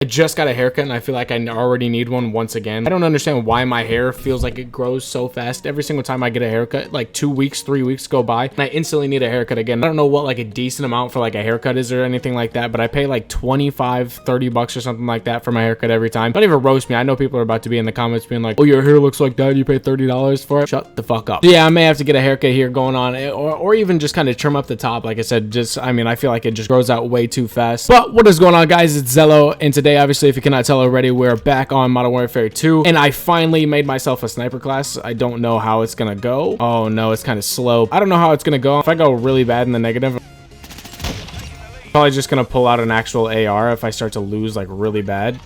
I just got a haircut and I feel like I already need one once again. I don't understand why my hair feels like it grows so fast. Every single time I get a haircut, like 2 weeks, 3 weeks go by and I instantly need a haircut again. I don't know what like a decent amount for like a haircut is or anything like that, but I pay like 25, 30 bucks or something like that for my haircut every time. Don't even roast me. I know people are about to be in the comments being like, oh, your hair looks like that. You pay $30 for it. Shut the fuck up. So yeah, I may have to get a haircut here going on or even just kind of trim up the top. Like I said, I mean, I feel like it just grows out way too fast. But what is going on, guys? It's Zello, and today, obviously, if you cannot tell already, we're back on Modern Warfare 2, and I finally made myself a sniper class. I don't know how it's gonna go. Oh no, it's kind of slow. I don't know how it's gonna go. If I go really bad in the negative, I'm probably just gonna pull out an actual AR if I start to lose like really bad.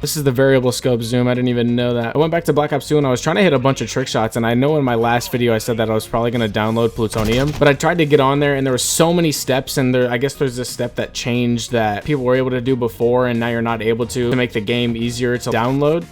This is the variable scope zoom. I didn't even know that. I went back to Black Ops 2 and I was trying to hit a bunch of trick shots, and I know in my last video I said that I was probably going to download plutonium, but I tried to get on there and there were so many steps, and I guess there's this step that changed that people were able to do before and now you're not able to make the game easier to download.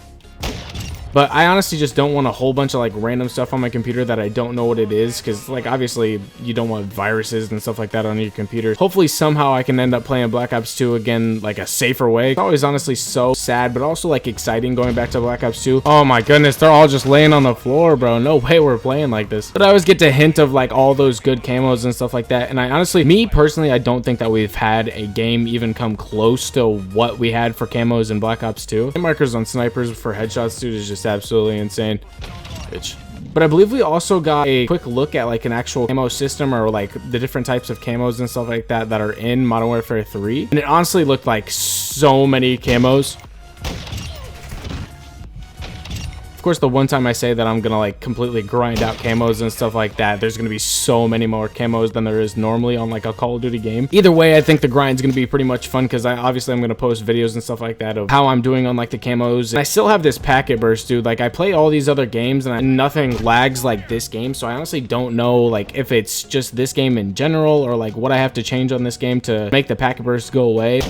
But I honestly just don't want a whole bunch of like random stuff on my computer that I don't know what it is, because like obviously you don't want viruses and stuff like that on your computer. Hopefully somehow I can end up playing Black Ops 2 again like a safer way. It's always honestly so sad, but also like exciting going back to Black Ops 2. Oh my goodness, they're all just laying on the floor, bro. No way we're playing like this. But I always get to hint of like all those good camos and stuff like that. And I honestly, me personally, I don't think that we've had a game even come close to what we had for camos in Black Ops 2. Hit markers on snipers for headshots, dude, is just absolutely insane. Bitch. But I believe we also got a quick look at like an actual camo system, or like the different types of camos and stuff like that that are in Modern Warfare 3, and it honestly looked like so many camos. Of course, the one time I say that I'm gonna like completely grind out camos and stuff like that, there's gonna be so many more camos than there is normally on like a Call of Duty game. Either way, I think the grind's gonna be pretty much fun, because obviously I'm gonna post videos and stuff like that of how I'm doing on like the camos. And I still have this packet burst, dude. Like I play all these other games and nothing lags like this game, so I honestly don't know like if it's just this game in general or like what I have to change on this game to make the packet burst go away.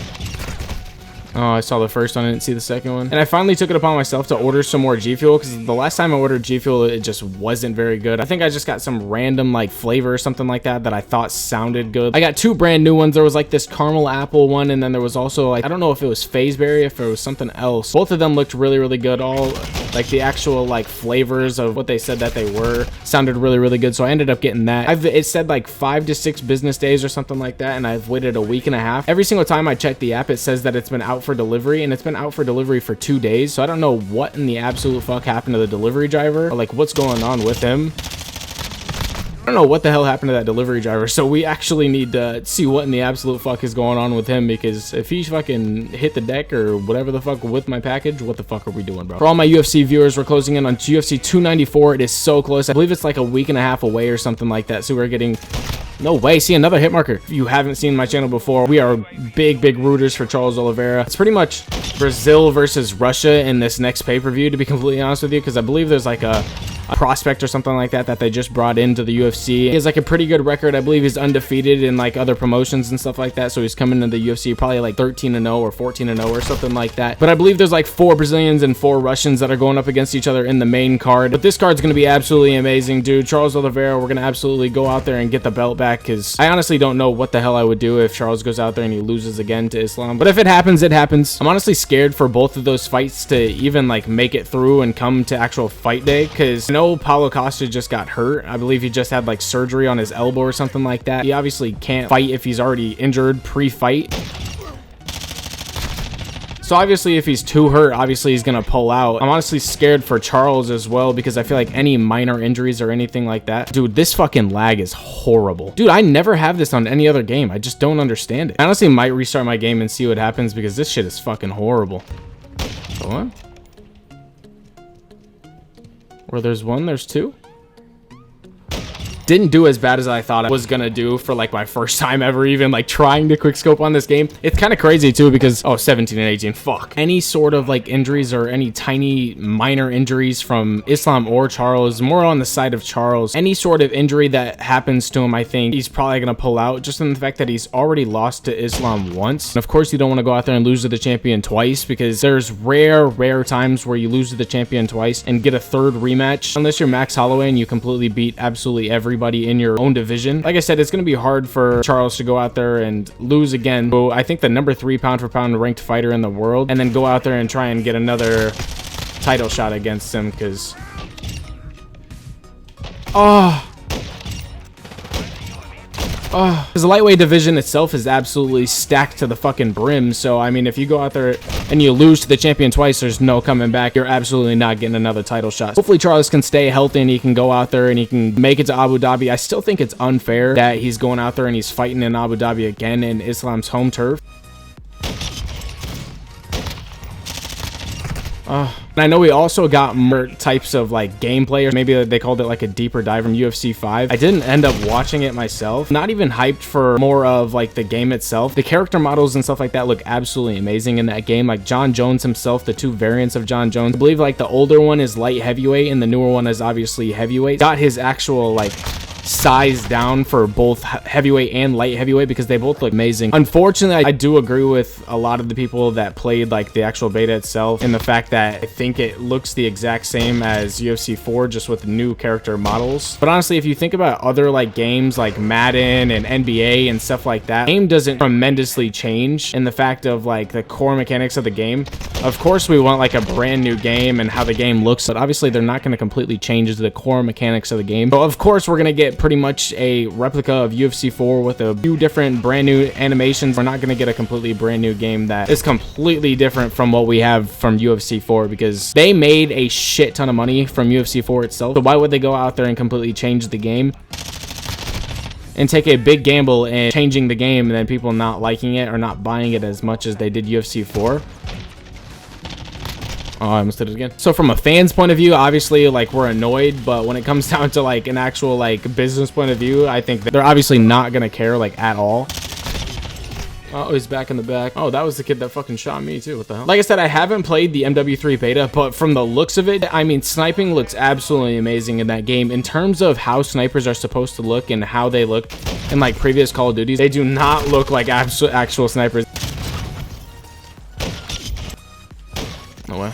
Oh, I saw the first one, I didn't see the second one. And I finally took it upon myself to order some more G Fuel, because the last time I ordered G Fuel, it just wasn't very good. I think I just got some random like flavor or something like that I thought sounded good. I got two brand new ones. There was like this caramel apple one, and then there was also like, I don't know if it was phaseberry, if it was something else. Both of them looked really, really good. All like the actual like flavors of what they said that they were sounded really, really good. So I ended up getting that. It said like 5 to 6 business days or something like that, and I've waited a week and a half. Every single time I check the app, it says that it's been out for delivery, and it's been out for delivery for 2 days. So I don't know what in the absolute fuck happened to the delivery driver, or like what's going on with him. I don't know what the hell happened to that delivery driver, so we actually need to see what in the absolute fuck is going on with him, because if he fucking hit the deck or whatever the fuck with my package, what the fuck are we doing, bro? For all my UFC viewers, we're closing in on UFC 294. It is so close. I believe it's like a week and a half away or something like that, so we're getting... No way. See, another hit marker. If you haven't seen my channel before, we are big rooters for Charles Oliveira. It's pretty much Brazil versus Russia in this next pay-per-view, to be completely honest with you, because I believe there's like a prospect or something like that they just brought into the UFC. He has like a pretty good record. I believe he's undefeated in like other promotions and stuff like that, so he's coming into the UFC probably like 13-0 or 14-0 or something like that. But I believe there's like 4 Brazilians and 4 Russians that are going up against each other in the main card. But this card's gonna be absolutely amazing, dude. Charles Oliveira, we're gonna absolutely go out there and get the belt back, because I honestly don't know what the hell I would do if Charles goes out there and he loses again to Islam. But if it happens, it happens. I'm honestly scared for both of those fights to even like make it through and come to actual fight day, because I know Paulo Costa just got hurt. I believe he just had like surgery on his elbow or something like that. He obviously can't fight if he's already injured pre-fight. So obviously if he's too hurt, obviously he's gonna pull out. I'm honestly scared for Charles as well, because I feel like any minor injuries or anything like that, dude, this fucking lag is horrible. Dude, I never have this on any other game. I just don't understand it. I honestly might restart my game and see what happens, because this shit is fucking horrible. Hold on. Where there's 1, there's 2. Didn't do as bad as I thought I was gonna do for like my first time ever even like trying to quickscope on this game. It's kind of crazy too, because 17 and 18, fuck. Any sort of like injuries or any tiny minor injuries from Islam or Charles, more on the side of Charles, any sort of injury that happens to him, I think he's probably gonna pull out, just in the fact that he's already lost to Islam once. And of course you don't want to go out there and lose to the champion twice, because there's rare times where you lose to the champion twice and get a third rematch, unless you're Max Holloway and you completely beat absolutely every everybody in your own division. Like I said, it's going to be hard for Charles to go out there and lose again. So I think the number 3 pound for pound ranked fighter in the world, and then go out there and try and get another title shot against him, because because the lightweight division itself is absolutely stacked to the fucking brim. So I mean, if you go out there and you lose to the champion twice, there's no coming back. You're absolutely not getting another title shot. Hopefully Charles can stay healthy and he can go out there and he can make it to Abu Dhabi. I still think it's unfair that he's going out there and he's fighting in Abu Dhabi again in Islam's home turf. And I know we also got more types of like gameplay, or maybe they called it like a deeper dive from UFC 5. I didn't end up watching it myself. Not even hyped for more of like the game itself. The character models and stuff like that look absolutely amazing in that game. Like John Jones himself, the 2 variants of John Jones. I believe like the older one is light heavyweight and the newer one is obviously heavyweight. Got his actual like size down for both heavyweight and light heavyweight because they both look amazing. Unfortunately, I do agree with a lot of the people that played like the actual beta itself, and the fact that I think it looks the exact same as UFC 4 just with new character models. But honestly, if you think about other like games like Madden and NBA and stuff like that, the game doesn't tremendously change in the fact of like the core mechanics of the game. Of course we want like a brand new game and how the game looks, but obviously they're not going to completely change the core mechanics of the game. So of course we're going to get pretty much a replica of UFC 4 with a few different brand new animations. We're not going to get a completely brand new game that is completely different from what we have from UFC 4, because they made a shit ton of money from UFC 4 itself. So why would they go out there and completely change the game and take a big gamble in changing the game and then people not liking it or not buying it as much as they did UFC 4? Oh, I almost did it again. So from a fan's point of view, obviously like we're annoyed, but when it comes down to like an actual like business point of view, I think that they're obviously not gonna care like at all. Oh, he's back in the back. Oh, that was the kid that fucking shot me too. What the hell? Like I said, I haven't played the MW3 beta, but from the looks of it, I mean, sniping looks absolutely amazing in that game. In terms of how snipers are supposed to look and how they look in like previous Call of Duties, they do not look like actual snipers. No way.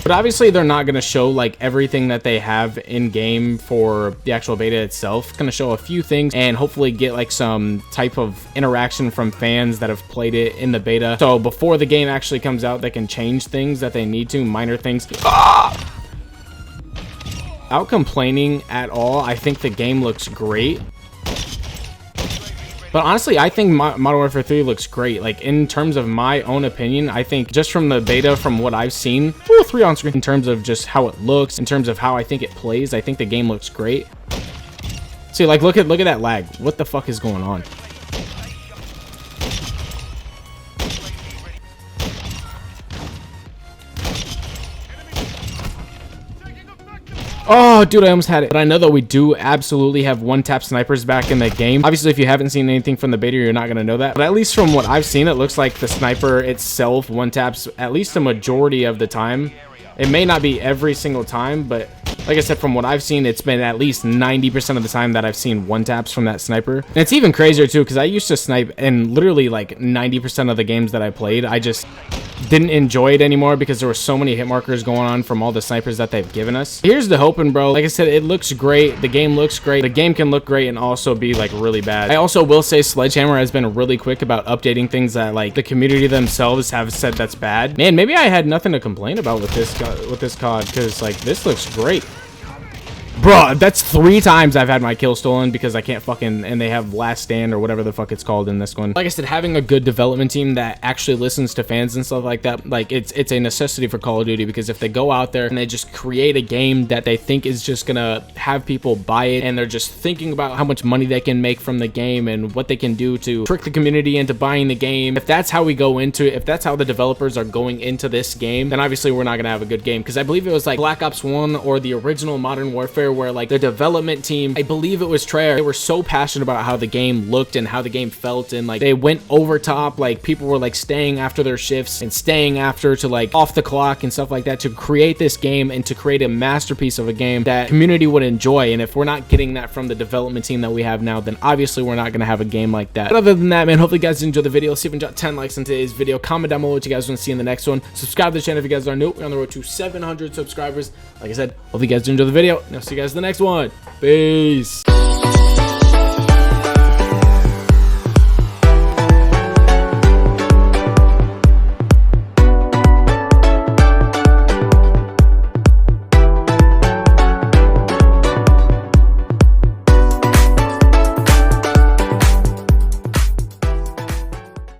But obviously they're not going to show like everything that they have in game for the actual beta itself. It's going to show a few things and hopefully get like some type of interaction from fans that have played it in the beta. So before the game actually comes out, they can change things that they need to, minor things. Without complaining at all, I think the game looks great. But honestly, I think Modern Warfare 3 looks great. Like, in terms of my own opinion, I think just from the beta, from what I've seen, 3 on screen, in terms of just how it looks, in terms of how I think it plays, I think the game looks great. See, like, look at that lag. What the fuck is going on? Oh, dude, I almost had it. But I know that we do absolutely have one-tap snipers back in the game. Obviously, if you haven't seen anything from the beta, you're not going to know that. But at least from what I've seen, it looks like the sniper itself one-taps at least a majority of the time. It may not be every single time, but like I said, from what I've seen, it's been at least 90% of the time that I've seen one-taps from that sniper. And it's even crazier, too, because I used to snipe, and literally, like, 90% of the games that I played, I just didn't enjoy it anymore because there were so many hit markers going on from all the snipers that they've given us. Here's the hoping, bro. Like I said, it looks great. The game looks great. The game can look great and also be like really bad. I also will say Sledgehammer has been really quick about updating things that like the community themselves have said that's bad. Man, maybe I had nothing to complain about with this COD, because like this looks great. Bro, that's 3 times I've had my kill stolen because I can't fucking, and they have last stand or whatever the fuck it's called in this one. Like I said, having a good development team that actually listens to fans and stuff like that, like it's a necessity for Call of Duty, because if they go out there and they just create a game that they think is just gonna have people buy it, and they're just thinking about how much money they can make from the game and what they can do to trick the community into buying the game, if that's how we go into it, if that's how the developers are going into this game, then obviously we're not gonna have a good game. Because I believe it was like Black Ops 1 or the original Modern Warfare where like the development team, I believe it was Treyarch, they were so passionate about how the game looked and how the game felt, and like they went over top, like people were like staying after their shifts and staying after to like off the clock and stuff like that to create this game and to create a masterpiece of a game that community would enjoy. And if we're not getting that from the development team that we have now, then obviously we're not going to have a game like that. But other than that, man, hopefully you guys enjoyed the video. See if we can drop 10 likes in today's video. Comment down below what you guys want to see in the next one. Subscribe to the channel if you guys are new. We're on the road to 700 subscribers. Like I said, hopefully you guys enjoyed the video, and I'll see you guys you guys in the next one. Peace.